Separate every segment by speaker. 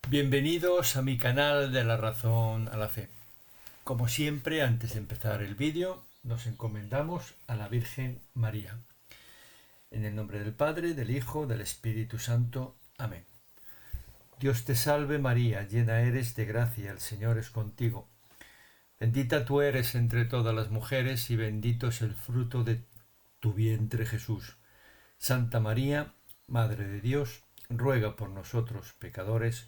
Speaker 1: Bienvenidos a mi canal de la razón a la fe. Como siempre, antes de empezar el vídeo, nos encomendamos a la Virgen María. En el nombre del Padre, del Hijo, del Espíritu Santo. Amén. Dios te salve María, llena eres de gracia, el Señor es contigo. Bendita tú eres entre todas las mujeres y bendito es el fruto de tu vientre Jesús. Santa María, Madre de Dios, ruega por nosotros pecadores,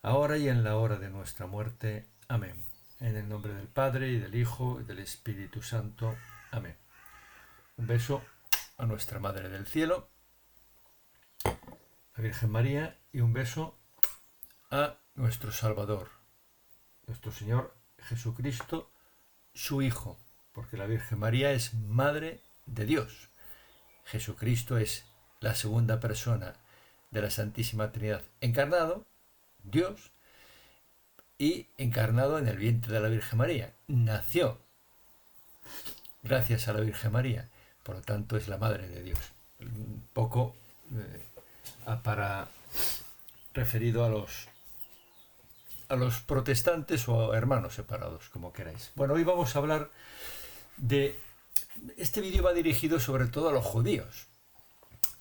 Speaker 1: ahora y en la hora de nuestra muerte. Amén. En el nombre del Padre, y del Hijo, y del Espíritu Santo. Amén. Un beso a nuestra Madre del Cielo, la Virgen María, y un beso a nuestro Salvador, nuestro Señor Jesucristo, su Hijo, porque la Virgen María es Madre de Dios. Jesucristo es la segunda persona de la Santísima Trinidad, encarnado, Dios, y encarnado en el vientre de la Virgen María. Nació gracias a la Virgen María, por lo tanto es la Madre de Dios. Un poco para referido a los protestantes o hermanos separados, como queráis. Bueno, hoy vamos a hablar de... Este vídeo va dirigido sobre todo a los judíos,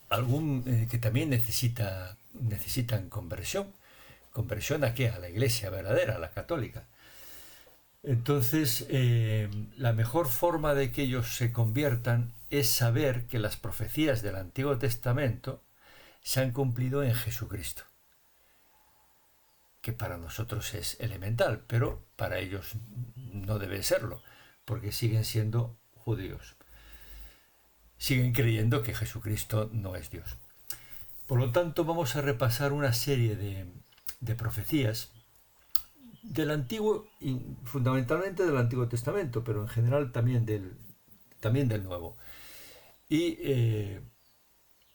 Speaker 1: que también necesitan conversión. ¿Conversión a qué? A la iglesia verdadera, a la católica. Entonces, la mejor forma de que ellos se conviertan es saber que las profecías del Antiguo Testamento se han cumplido en Jesucristo, que para nosotros es elemental, pero para ellos no debe serlo, porque siguen siendo judíos. Siguen creyendo que Jesucristo no es Dios. Por lo tanto, vamos a repasar una serie de profecías del Antiguo, y fundamentalmente del Antiguo Testamento, pero en general también del Nuevo. Y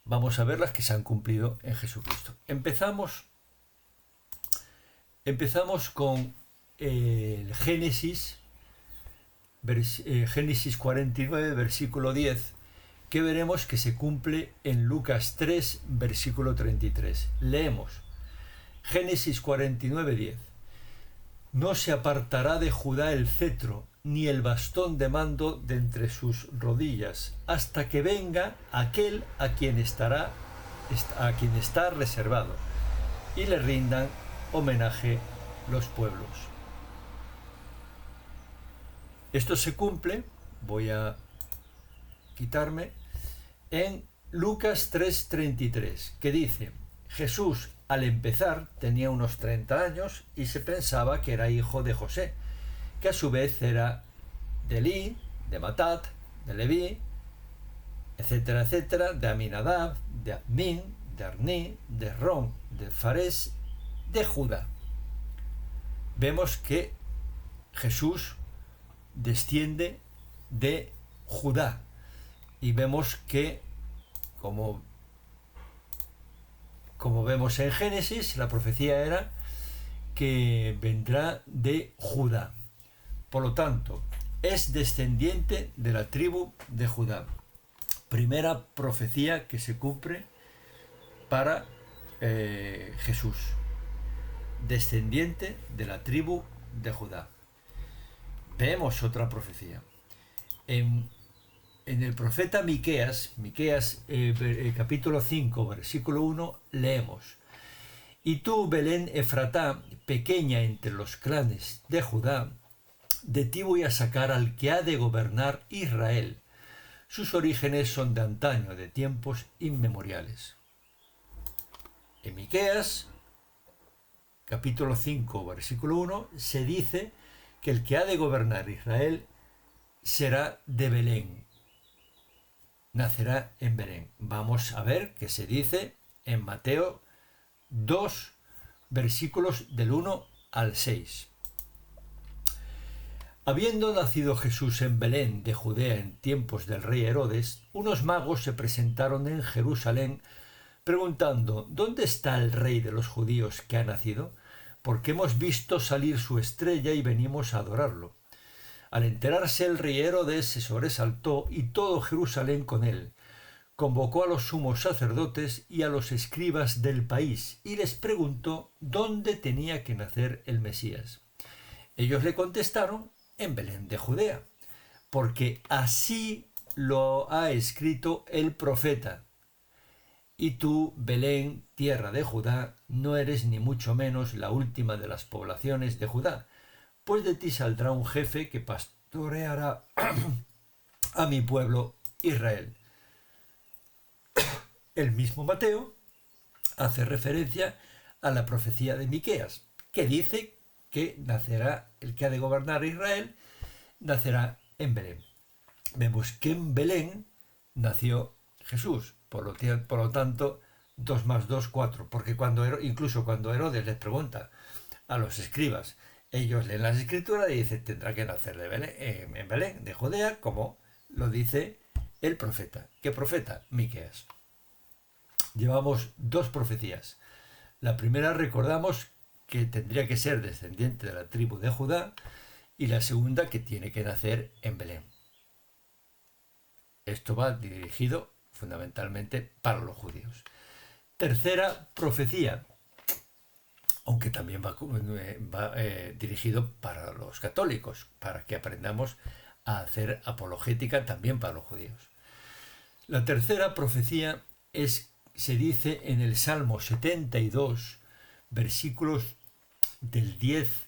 Speaker 1: vamos a ver las que se han cumplido en Jesucristo. Empezamos con el Génesis 49, versículo 10, que veremos que se cumple en Lucas 3, versículo 33. Leemos. Génesis 49, 10. No se apartará de Judá el cetro, ni el bastón de mando de entre sus rodillas, hasta que venga aquel a quien está reservado, y le rindan homenaje los pueblos. Esto se cumple, voy a quitarme, en Lucas 3:33, que dice: Jesús al empezar tenía unos 30 años y se pensaba que era hijo de José, que a su vez era de Elí, de Matat, de Leví, etcétera, etcétera, de Aminadab, de Admin, de Arní, de Rom, de Fares, de Judá. Vemos que Jesús desciende de Judá y vemos que, como vemos en Génesis, la profecía era que vendrá de Judá. Por lo tanto, es descendiente de la tribu de Judá. Primera profecía que se cumple para Jesús. Descendiente de la tribu de Judá. Vemos otra profecía. En el profeta Miqueas, capítulo 5, versículo 1, leemos: Y tú, Belén Efratá, pequeña entre los clanes de Judá, de ti voy a sacar al que ha de gobernar Israel. Sus orígenes son de antaño, de tiempos inmemoriales. En Miqueas, capítulo 5, versículo 1, se dice que el que ha de gobernar Israel será de Belén. Nacerá en Belén. Vamos a ver qué se dice en Mateo 2, versículos del 1 al 6. Habiendo nacido Jesús en Belén de Judea en tiempos del rey Herodes, unos magos se presentaron en Jerusalén preguntando: ¿Dónde está el rey de los judíos que ha nacido? Porque hemos visto salir su estrella y venimos a adorarlo. Al enterarse el rey Herodes se sobresaltó y todo Jerusalén con él. convocó a los sumos sacerdotes y a los escribas del país y les preguntó dónde tenía que nacer el Mesías. Ellos le contestaron: en Belén de Judea, porque así lo ha escrito el profeta. Y tú, Belén, tierra de Judá, no eres ni mucho menos la última de las poblaciones de Judá, pues de ti saldrá un jefe que pastoreará a mi pueblo Israel. El mismo Mateo hace referencia a la profecía de Miqueas, que dice que nacerá el que ha de gobernar Israel, nacerá en Belén. Vemos que en Belén nació Jesús, por lo tanto 2 más 2, 4, porque incluso cuando Herodes les pregunta a los escribas, ellos leen las escrituras y dicen: tendrá que nacer de Belén, en Belén, de Judea, como lo dice el profeta. ¿Qué profeta? Miqueas. Llevamos 2 profecías. La primera recordamos que tendría que ser descendiente de la tribu de Judá, y la segunda que tiene que nacer en Belén. Esto va dirigido fundamentalmente para los judíos. Tercera profecía, aunque también va dirigido para los católicos, para que aprendamos a hacer apologética también para los judíos. La tercera profecía se dice en el Salmo 72, versículos del 10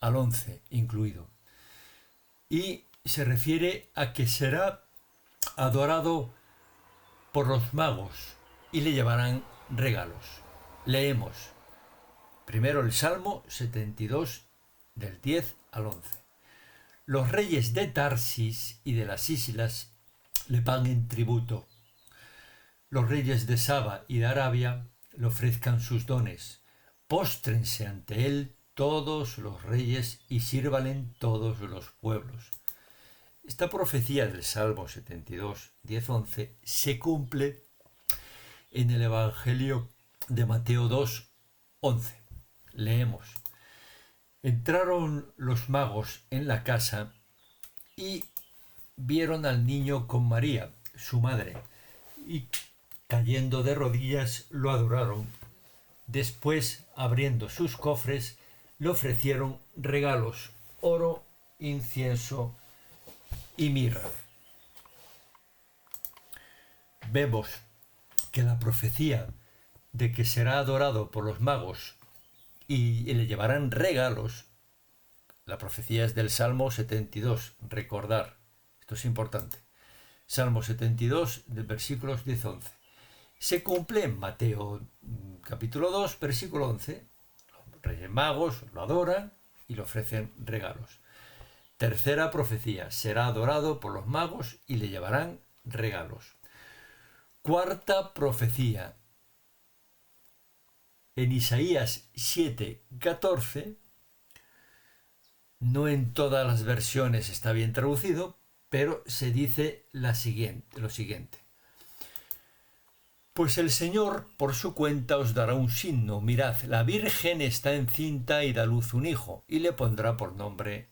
Speaker 1: al 11 incluido, y se refiere a que será adorado por los magos y le llevarán regalos. Leemos primero el Salmo 72 del 10 al 11. Los reyes de Tarsis y de las islas le paguen tributo. Los reyes de Saba y de Arabia le ofrezcan sus dones. Póstrense ante él todos los reyes y sírvale todos los pueblos. Esta profecía del Salmo 72, 10, 11 se cumple en el Evangelio de Mateo 2, 11. Leemos: entraron los magos en la casa y vieron al niño con María, su madre, y cayendo de rodillas lo adoraron. Después, abriendo sus cofres, le ofrecieron regalos: oro, incienso y mirra. Vemos que la profecía de que será adorado por los magos y le llevarán regalos, la profecía es del Salmo 72, recordar, esto es importante, Salmo 72, de versículos 10-11. Se cumple en Mateo capítulo 2, versículo 11. Los reyes magos lo adoran y le ofrecen regalos. Tercera profecía: será adorado por los magos y le llevarán regalos. Cuarta profecía: en Isaías 7:14, no en todas las versiones está bien traducido, pero se dice lo siguiente: pues el Señor por su cuenta os dará un signo. Mirad, la Virgen está encinta y da luz un hijo, y le pondrá por nombre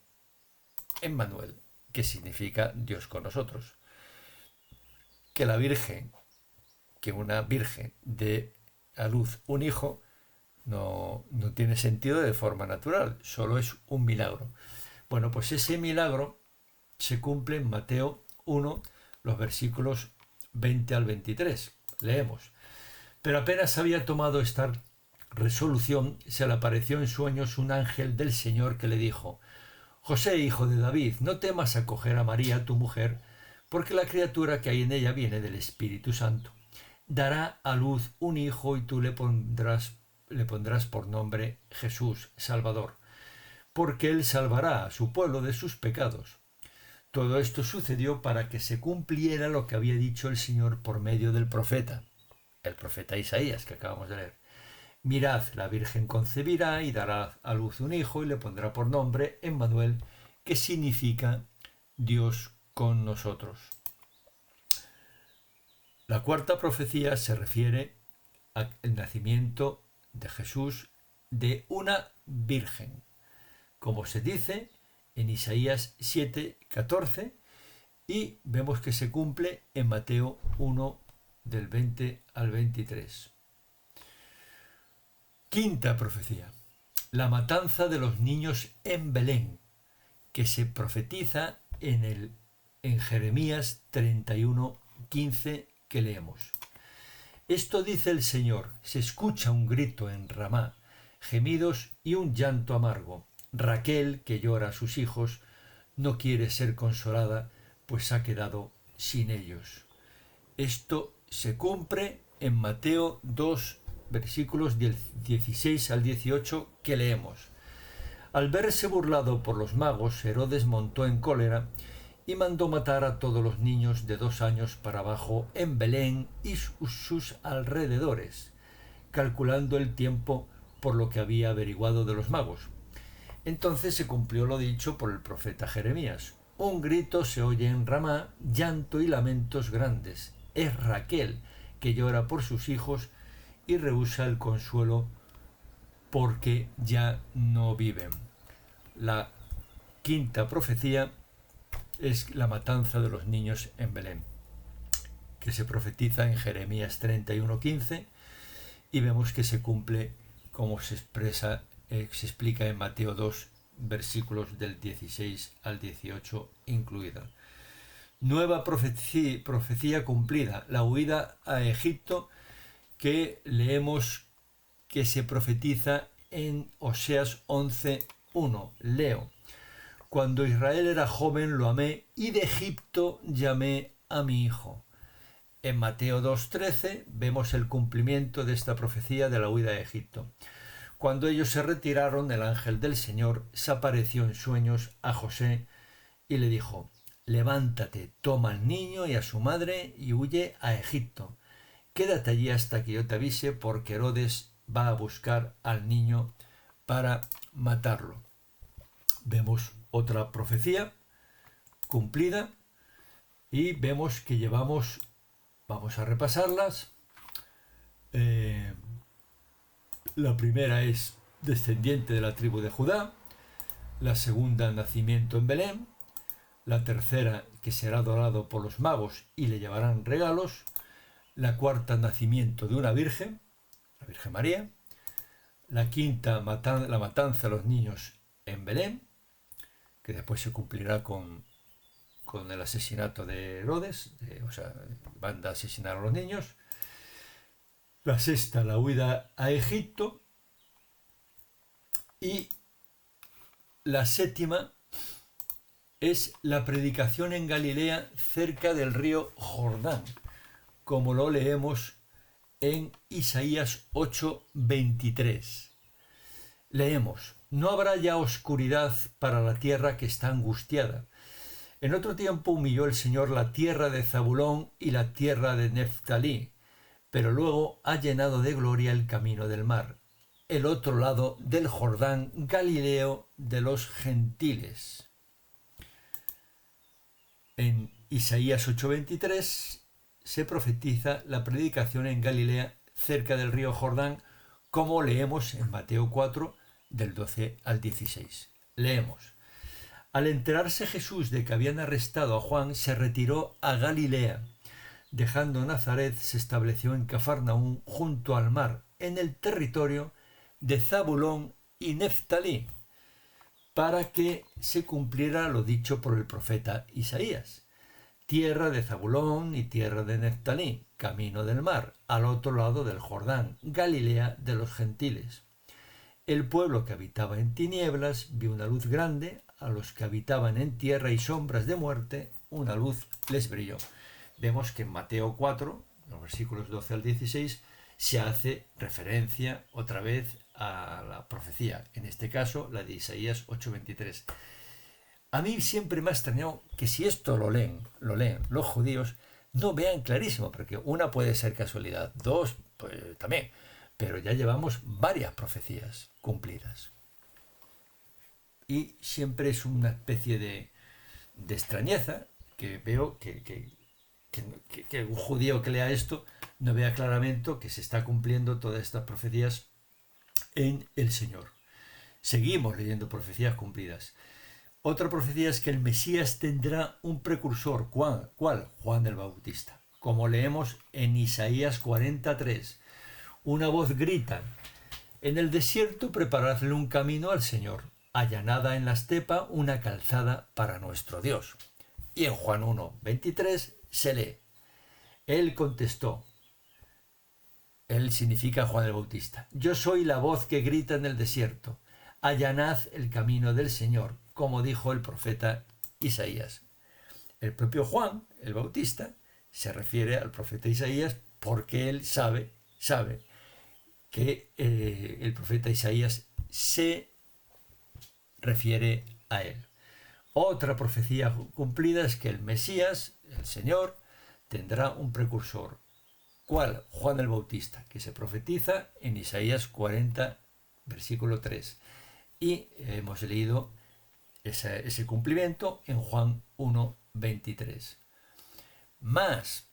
Speaker 1: Emmanuel, que significa Dios con nosotros. Que una virgen dé a luz un hijo no tiene sentido de forma natural, solo es un milagro. Bueno, pues ese milagro se cumple en Mateo 1, los versículos 20 al 23. Leemos: pero apenas había tomado esta resolución, se le apareció en sueños un ángel del Señor que le dijo: José, hijo de David, no temas acoger a María, tu mujer, porque la criatura que hay en ella viene del Espíritu Santo. Dará a luz un hijo y tú le pondrás por nombre Jesús, Salvador, porque él salvará a su pueblo de sus pecados. Todo esto sucedió para que se cumpliera lo que había dicho el Señor por medio del profeta, el profeta Isaías, que acabamos de leer. Mirad, la Virgen concebirá y dará a luz un hijo y le pondrá por nombre Emmanuel, que significa Dios con nosotros. La cuarta profecía se refiere al nacimiento de Jesús de una virgen, como se dice en Isaías 7:14, y vemos que se cumple en Mateo 1, del 20 al 23. Quinta profecía. La matanza de los niños en Belén, que se profetiza en Jeremías 31:15, que leemos. Esto dice el Señor: se escucha un grito en Ramá, gemidos y un llanto amargo. Raquel, que llora a sus hijos, no quiere ser consolada, pues ha quedado sin ellos. Esto se cumple en Mateo 2, versículos del 16 al 18, que leemos. Al verse burlado por los magos, Herodes montó en cólera y mandó matar a todos los niños de 2 años para abajo en Belén y sus alrededores, calculando el tiempo por lo que había averiguado de los magos. Entonces se cumplió lo dicho por el profeta Jeremías. Un grito se oye en Ramá, llanto y lamentos grandes. Es Raquel, que llora por sus hijos y rehúsa el consuelo porque ya no viven. La quinta profecía es la matanza de los niños en Belén, que se profetiza en Jeremías 31:15, y vemos que se cumple como se explica en Mateo 2, versículos del 16 al 18 incluida. Nueva profecía cumplida, la huida a Egipto, que leemos que se profetiza en Oseas 11:1. Leo: cuando Israel era joven lo amé y de Egipto llamé a mi hijo. En Mateo 2:13 vemos el cumplimiento de esta profecía de la huida a Egipto. Cuando ellos se retiraron, el ángel del Señor se apareció en sueños a José y le dijo: levántate, toma al niño y a su madre y huye a Egipto. Quédate allí hasta que yo te avise, porque Herodes va a buscar al niño para matarlo. Vemos otra profecía cumplida y vemos que vamos a repasarlas. La primera es descendiente de la tribu de Judá, la segunda, nacimiento en Belén, la tercera, que será adorado por los magos y le llevarán regalos, la cuarta, nacimiento de una virgen, la Virgen María, la quinta, la matanza de los niños en Belén, que después se cumplirá con el asesinato de Herodes, van a asesinar a los niños. La sexta, la huida a Egipto. Y la séptima es la predicación en Galilea cerca del río Jordán, como lo leemos en Isaías 8:23. Leemos: no habrá ya oscuridad para la tierra que está angustiada. En otro tiempo humilló el Señor la tierra de Zabulón y la tierra de Neftalí, pero luego ha llenado de gloria el camino del mar, el otro lado del Jordán, Galileo de los gentiles. En Isaías 8:23 se profetiza la predicación en Galilea cerca del río Jordán, como leemos en Mateo 4, del 12 al 16. Leemos: al enterarse Jesús de que habían arrestado a Juan, se retiró a Galilea. Dejando Nazaret, se estableció en Cafarnaúm, junto al mar, en el territorio de Zabulón y Neftalí, para que se cumpliera lo dicho por el profeta Isaías: tierra de Zabulón y tierra de Neftalí, camino del mar, al otro lado del Jordán, Galilea de los gentiles. El pueblo que habitaba en tinieblas vio una luz grande, a los que habitaban en tierra y sombras de muerte, una luz les brilló. Vemos que en Mateo 4, los versículos 12 al 16, se hace referencia otra vez a la profecía, en este caso la de Isaías 8:23. A mí siempre me ha extrañado que si esto lo leen los judíos, no vean clarísimo, porque una puede ser casualidad, dos pues también, pero ya llevamos varias profecías cumplidas. Y siempre es una especie de extrañeza que veo que un judío que lea esto no vea claramente que se está cumpliendo todas estas profecías en el Señor. Seguimos leyendo profecías cumplidas. Otra profecía es que el Mesías tendrá un precursor. ¿Cuál? Juan el Bautista. como leemos en Isaías 43. Una voz grita: en el desierto preparadle un camino al Señor, allanada en la estepa una calzada para nuestro Dios. Y en Juan 1:23 se lee: Él contestó, él significa Juan el Bautista, yo soy la voz que grita en el desierto, allanad el camino del Señor, como dijo el profeta Isaías. El propio Juan el Bautista se refiere al profeta Isaías porque él sabe que el profeta Isaías se refiere a él. Otra profecía cumplida es que el Mesías, el Señor, tendrá un precursor. ¿Cuál? Juan el Bautista, que se profetiza en Isaías 40, versículo 3. Y hemos leído ese cumplimiento en Juan 1:23. Más,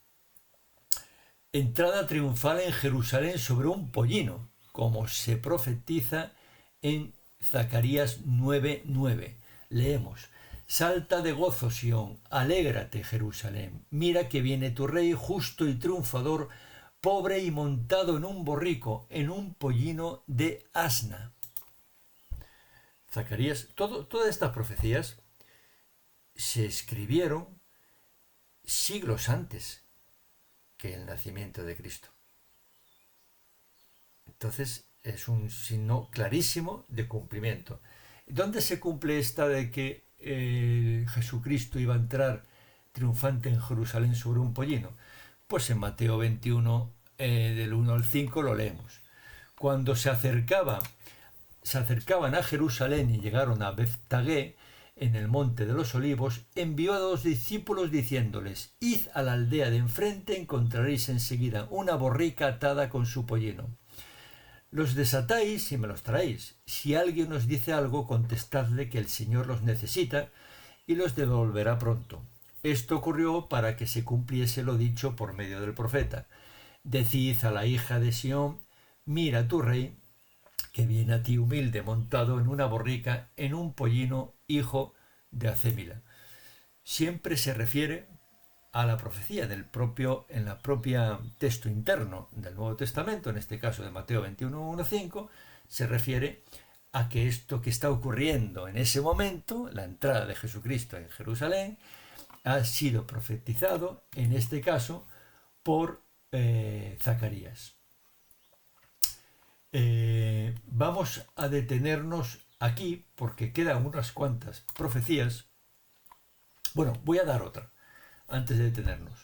Speaker 1: entrada triunfal en Jerusalén sobre un pollino, como se profetiza en Zacarías 9:9. Leemos: salta de gozo, Sión, alégrate, Jerusalén, mira que viene tu rey justo y triunfador, pobre y montado en un borrico, en un pollino de asna. Zacarías, todas estas profecías se escribieron siglos antes que el nacimiento de Cristo. Entonces es un signo clarísimo de cumplimiento. ¿Dónde se cumple esta de que Jesucristo iba a entrar triunfante en Jerusalén sobre un pollino? Pues en Mateo 21, del 1 al 5 lo leemos. Cuando se acercaban a Jerusalén y llegaron a Bethfagé, en el monte de los olivos, envió a 2 discípulos diciéndoles: id a la aldea de enfrente, encontraréis enseguida una borrica atada con su pollino. Los desatáis y me los traéis. Si alguien os dice algo, contestadle que el Señor los necesita y los devolverá pronto. Esto ocurrió para que se cumpliese lo dicho por medio del profeta: decid a la hija de Sión, mira tu rey, que viene a ti humilde, montado en una borrica, en un pollino, hijo de Acémila. Siempre se refiere a la profecía en la propia texto interno del Nuevo Testamento, en este caso de Mateo 21, 1-5, se refiere a que esto que está ocurriendo en ese momento, la entrada de Jesucristo en Jerusalén, ha sido profetizado, en este caso, por Zacarías. Vamos a detenernos aquí porque quedan unas cuantas profecías. Bueno, voy a dar otra antes de detenernos.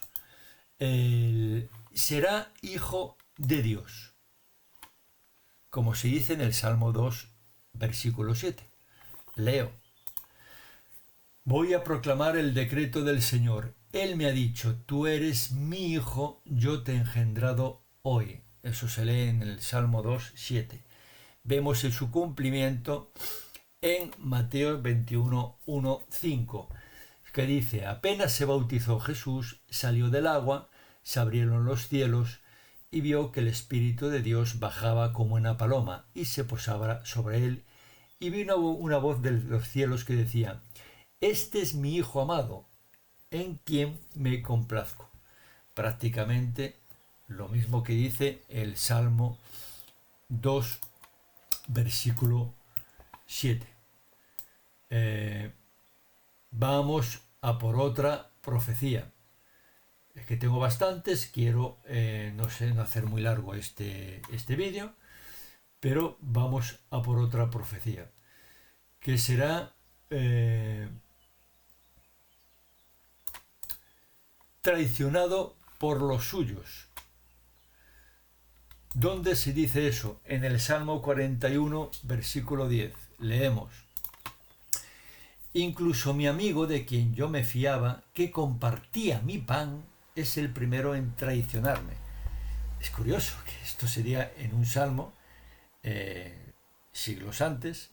Speaker 1: Será hijo de Dios, como se dice en el Salmo 2, versículo 7. Leo: voy a proclamar el decreto del Señor. Él me ha dicho: tú eres mi hijo, yo te he engendrado hoy. Eso se lee en el Salmo 2, 7. Vemos su cumplimiento en Mateo 21, 1, 5, que dice: apenas se bautizó Jesús, salió del agua, se abrieron los cielos y vio que el Espíritu de Dios bajaba como una paloma y se posaba sobre él, y vino una voz de los cielos que decía: este es mi Hijo amado, en quien me complazco. Prácticamente lo mismo que dice el Salmo 2, versículo 7. Vamos a por otra profecía. Es que tengo bastantes, quiero no hacer muy largo este vídeo, pero vamos a por otra profecía, que será traicionado por los suyos. ¿Dónde se dice eso? En el Salmo 41, versículo 10. Leemos: incluso mi amigo, de quien yo me fiaba, que compartía mi pan, es el primero en traicionarme. Es curioso que esto sería en un salmo siglos antes,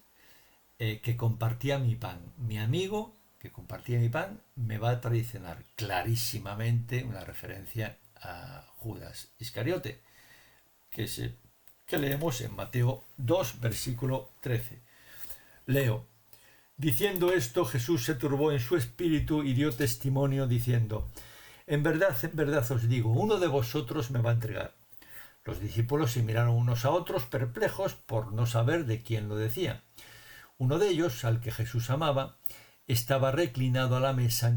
Speaker 1: que compartía mi pan. Mi amigo, que compartía mi pan, me va a traicionar. Clarísimamente una referencia a Judas Iscariote, que leemos en Mateo 2, versículo 13. Leo: diciendo esto, Jesús se turbó en su espíritu y dio testimonio diciendo: en verdad os digo, uno de vosotros me va a entregar. Los discípulos se miraron unos a otros perplejos por no saber de quién lo decía. Uno de ellos, al que Jesús amaba, estaba reclinado a la mesa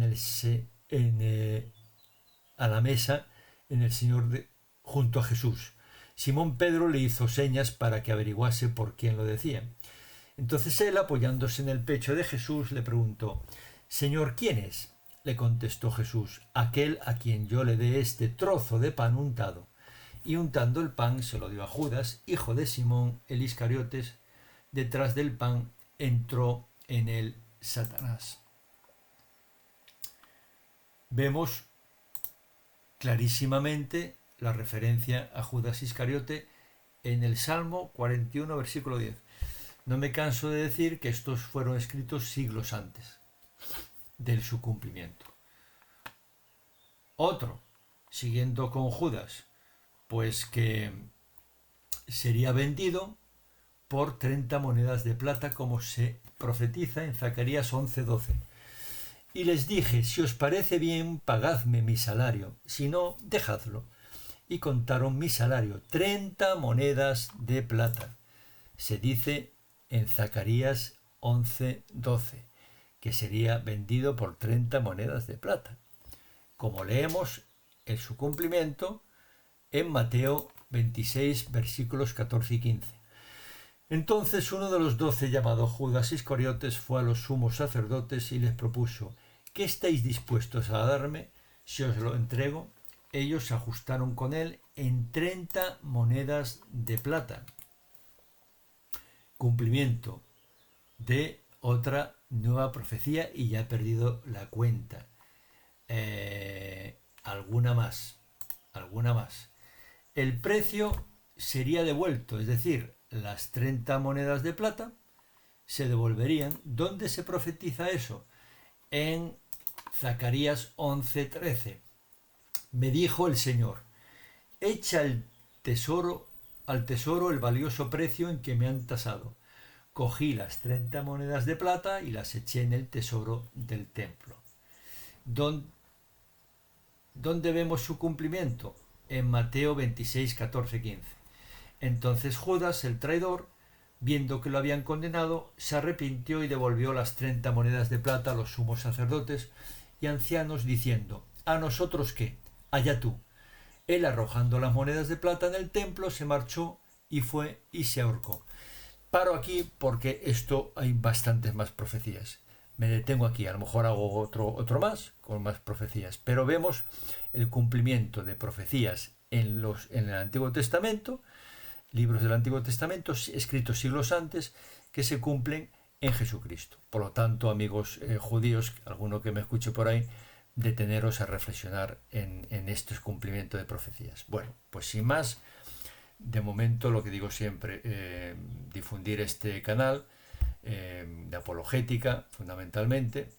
Speaker 1: junto a Jesús. Simón Pedro le hizo señas para que averiguase por quién lo decía. Entonces él, apoyándose en el pecho de Jesús, le preguntó: Señor, ¿quién es? Le contestó Jesús: aquel a quien yo le dé este trozo de pan untado. Y untando el pan se lo dio a Judas, hijo de Simón el Iscariotes. Detrás del pan entró en él Satanás. Vemos clarísimamente la referencia a Judas Iscariote en el Salmo 41, versículo 10. No me canso de decir que estos fueron escritos siglos antes de su cumplimiento. Otro, siguiendo con Judas, pues que sería vendido por 30 monedas de plata, como se profetiza en Zacarías 11:12. Y les dije: si os parece bien, pagadme mi salario, si no, dejadlo. Y contaron mi salario, 30 monedas de plata. Se dice en Zacarías 11:12 que sería vendido por 30 monedas de plata, como leemos en su cumplimiento en Mateo 26, versículos 14 y 15. Entonces uno de los 12, llamado Judas Iscariotes, fue a los sumos sacerdotes y les propuso: ¿qué estáis dispuestos a darme si os lo entrego? Ellos se ajustaron con él en 30 monedas de plata. Cumplimiento de otra nueva profecía, y ya he perdido la cuenta. Alguna más. El precio sería devuelto, es decir, las 30 monedas de plata se devolverían. ¿Dónde se profetiza eso? En Zacarías 11:13. Me dijo el Señor: echa al tesoro el valioso precio en que me han tasado. Cogí las 30 monedas de plata y las eché en el tesoro del templo. ¿Dónde vemos su cumplimiento? En Mateo 26, 14, 15. Entonces Judas, el traidor, viendo que lo habían condenado, se arrepintió y devolvió las 30 monedas de plata a los sumos sacerdotes y ancianos, diciendo: ¿a nosotros qué? Allá tú. Él, arrojando las monedas de plata en el templo, se marchó y fue y se ahorcó. Paro aquí porque esto hay bastantes más profecías. Me detengo aquí, a lo mejor hago otro más con más profecías, pero vemos el cumplimiento de profecías en el Antiguo Testamento, libros del Antiguo Testamento escritos siglos antes, que se cumplen en Jesucristo. Por lo tanto, amigos judíos, alguno que me escuche por ahí, deteneros a reflexionar en estos cumplimientos de profecías. Bueno, pues sin más, de momento lo que digo siempre, difundir este canal de apologética fundamentalmente,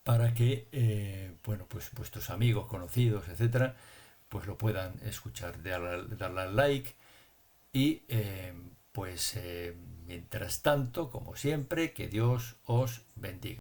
Speaker 1: para que pues vuestros amigos, conocidos, etcétera, pues lo puedan escuchar, darle al like y mientras tanto, como siempre, que Dios os bendiga.